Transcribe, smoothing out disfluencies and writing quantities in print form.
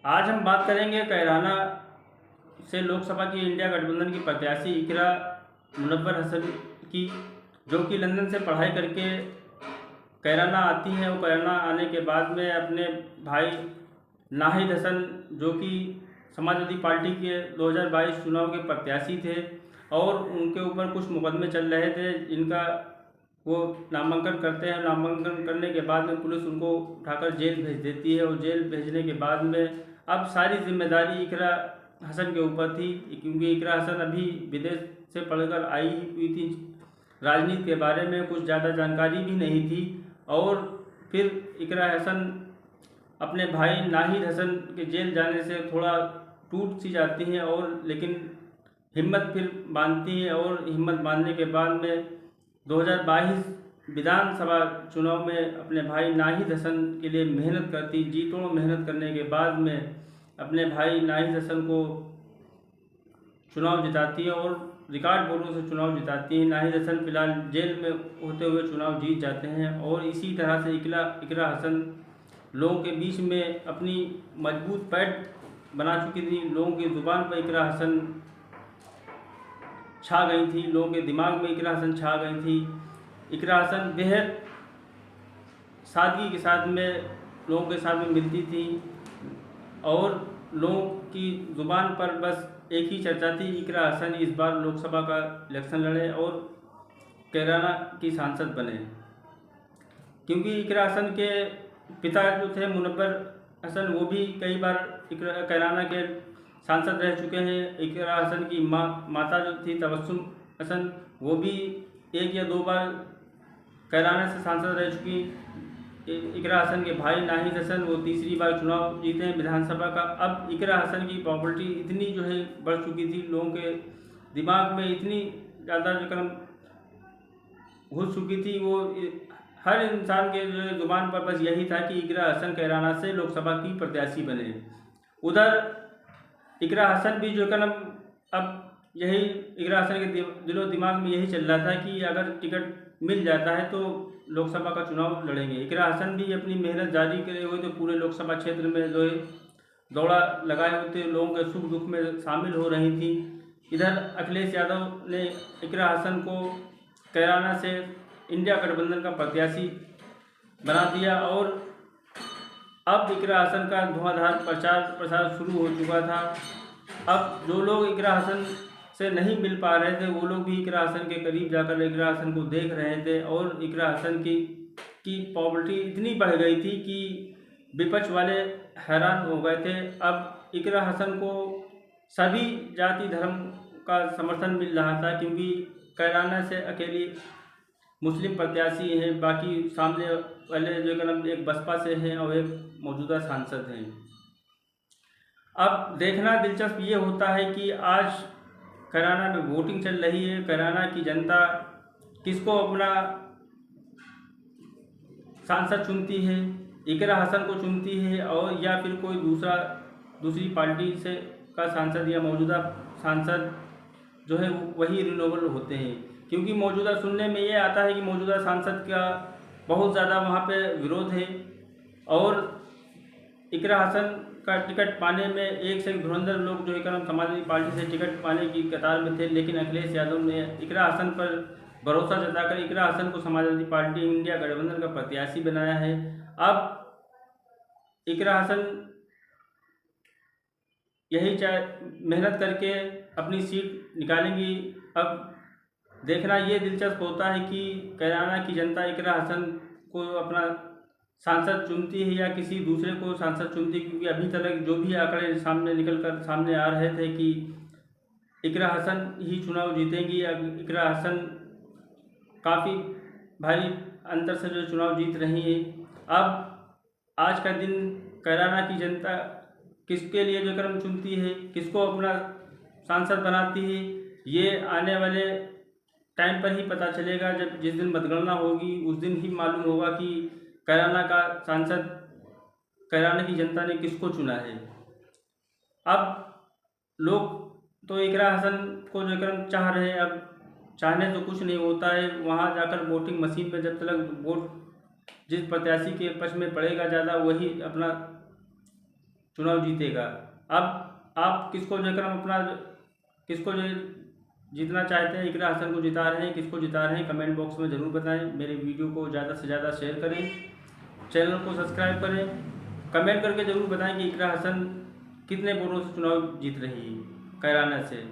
आज हम बात करेंगे कैराना से लोकसभा की इंडिया गठबंधन की प्रत्याशी इकरा मुनव्वर हसन की, जो कि लंदन से पढ़ाई करके कैराना आती हैं। और कैराना आने के बाद में अपने भाई नाहिद हसन, जो कि समाजवादी पार्टी के 2022 चुनाव के प्रत्याशी थे, और उनके ऊपर कुछ मुकदमे चल रहे थे जिनका वो नामांकन करते हैं। नामांकन करने के बाद में पुलिस उनको उठाकर जेल भेज देती है, और जेल भेजने के बाद में अब सारी जिम्मेदारी इकरा हसन के ऊपर थी, क्योंकि इकरा हसन अभी विदेश से पढ़कर आई हुई थी। राजनीति के बारे में कुछ ज़्यादा जानकारी भी नहीं थी। और फिर इकरा हसन अपने भाई नाहिद हसन के जेल जाने से थोड़ा टूट सी जाती हैं, और लेकिन हिम्मत फिर बांधती हैं। और हिम्मत बांधने के बाद में 2022 विधानसभा चुनाव में अपने भाई नाहिद हसन के लिए मेहनत करती, जी तोड़ मेहनत करने के बाद में अपने भाई नाहिद हसन को चुनाव जिताती है, और रिकॉर्ड वोटों से चुनाव जिताती है। नाहिद हसन फिलहाल जेल में होते हुए चुनाव जीत जाते हैं। और इसी तरह से इकरा हसन लोगों के बीच में अपनी मजबूत पैठ बना चुकी थी। लोगों की ज़ुबान पर इकरा हसन छा गई थी, लोगों के दिमाग में इकरा हसन छा गई थी। इकरा हसन बेहद सादगी के साथ में लोगों के साथ में मिलती थी, और लोगों की ज़ुबान पर बस एक ही चर्चा थी, इकरा हसन इस बार लोकसभा का इलेक्शन लड़े और कैराना की सांसद बने। क्योंकि इकरा हसन के पिता जो थे मुनव्वर हसन, वो भी कई बार कैराना के सांसद रह चुके हैं। इकरा हसन की माता जो थी तबस्सुम हसन, वो भी 1 या 2 बार कैराना से सांसद रह चुकी। इकरा हसन के भाई नाहिद हसन, वो तीसरी बार चुनाव जीते हैं विधानसभा का। अब इकरा हसन की पॉपुलरिटी इतनी जो है बढ़ चुकी थी, लोगों के दिमाग में इतनी ज़्यादा जो कदम घुस चुकी थी, वो हर इंसान के जो ज़ुबान पर बस यही था कि इकरा हसन कैराना से लोकसभा की प्रत्याशी बने। उधर इकरा हसन भी जो कदम अब यही इकरा हसन के दिलो दिमाग में यही चल रहा था कि अगर टिकट मिल जाता है तो लोकसभा का चुनाव लड़ेंगे। इकरा हसन भी अपनी मेहनत जारी करे हुए थे, पूरे लोकसभा क्षेत्र में जो है दौड़ा लगाए हुए थे, लोगों के सुख दुख में शामिल हो रही थी। इधर अखिलेश यादव ने इकरा हसन को कैराना से इंडिया गठबंधन का प्रत्याशी बना दिया, और अब इकरा हसन का धुआंधार प्रचार प्रसार शुरू हो चुका था। अब जो लोग इकरा हसन से नहीं मिल पा रहे थे, वो लोग भी इकरा हसन के करीब जाकर इकरा हसन को देख रहे थे, और इकरा हसन की पॉपुलरिटी इतनी बढ़ गई थी कि विपक्ष वाले हैरान हो गए थे। अब इकरा हसन को सभी जाति धर्म का समर्थन मिल रहा था, क्योंकि कैराना से अकेली मुस्लिम प्रत्याशी हैं, बाकी सामने वाले जो कदम एक बसपा से हैं और एक मौजूदा सांसद हैं। अब देखना दिलचस्प ये होता है कि आज कैराना में वोटिंग चल रही है। कैराना की जनता किसको अपना सांसद चुनती है, इकरा हसन को चुनती है, और या फिर कोई दूसरी पार्टी से का सांसद या मौजूदा सांसद जो है वही रिन्यूएबल होते हैं। क्योंकि मौजूदा सुनने में ये आता है कि मौजूदा सांसद का बहुत ज़्यादा वहाँ पे विरोध है, और इकरा हसन का टिकट पाने में एक से एक धुरंधर लोग जो है समाजवादी पार्टी से टिकट पाने की कतार में थे। लेकिन अखिलेश यादव ने इकरा हसन पर भरोसा जताकर इकरा हसन को समाजवादी पार्टी इंडिया गठबंधन का प्रत्याशी बनाया है। अब इकरा हसन यही मेहनत करके अपनी सीट निकालेंगी। अब देखना ये दिलचस्प होता है कि कैराना की जनता इकरा हसन को अपना सांसद चुनती है या किसी दूसरे को सांसद चुनती है, क्योंकि अभी तक जो भी आंकड़े सामने आ रहे थे कि इकरा हसन ही चुनाव जीतेंगी। इकरा हसन काफ़ी भारी अंतर से जो चुनाव जीत रही है। अब आज का दिन कैराना की जनता किसके लिए जो क्रम चुनती है, किसको अपना सांसद बनाती है, ये आने वाले टाइम पर ही पता चलेगा। जब जिस दिन मतगणना होगी उस दिन ही मालूम होगा कि कैराना का सांसद कैराना की जनता ने किसको चुना है। अब लोग तो इकरा हसन को जो क्रम चाह रहे हैं, अब चाहने तो कुछ नहीं होता है। वहाँ जाकर वोटिंग मशीन पर जब तक वोट जिस प्रत्याशी के पक्ष में पड़ेगा ज़्यादा, वही अपना चुनाव जीतेगा। अब आप किसको लेकर अपना किसको जीतना चाहते हैं, इकरा हसन को जिता रहे हैं, किसको जिता रहे हैं, कमेंट बॉक्स में ज़रूर बताएं। मेरे वीडियो को ज़्यादा से ज़्यादा शेयर करें, चैनल को सब्सक्राइब करें, कमेंट करके ज़रूर बताएं कि इकरा हसन कितने वोटों से चुनाव जीत रही है कैराना से।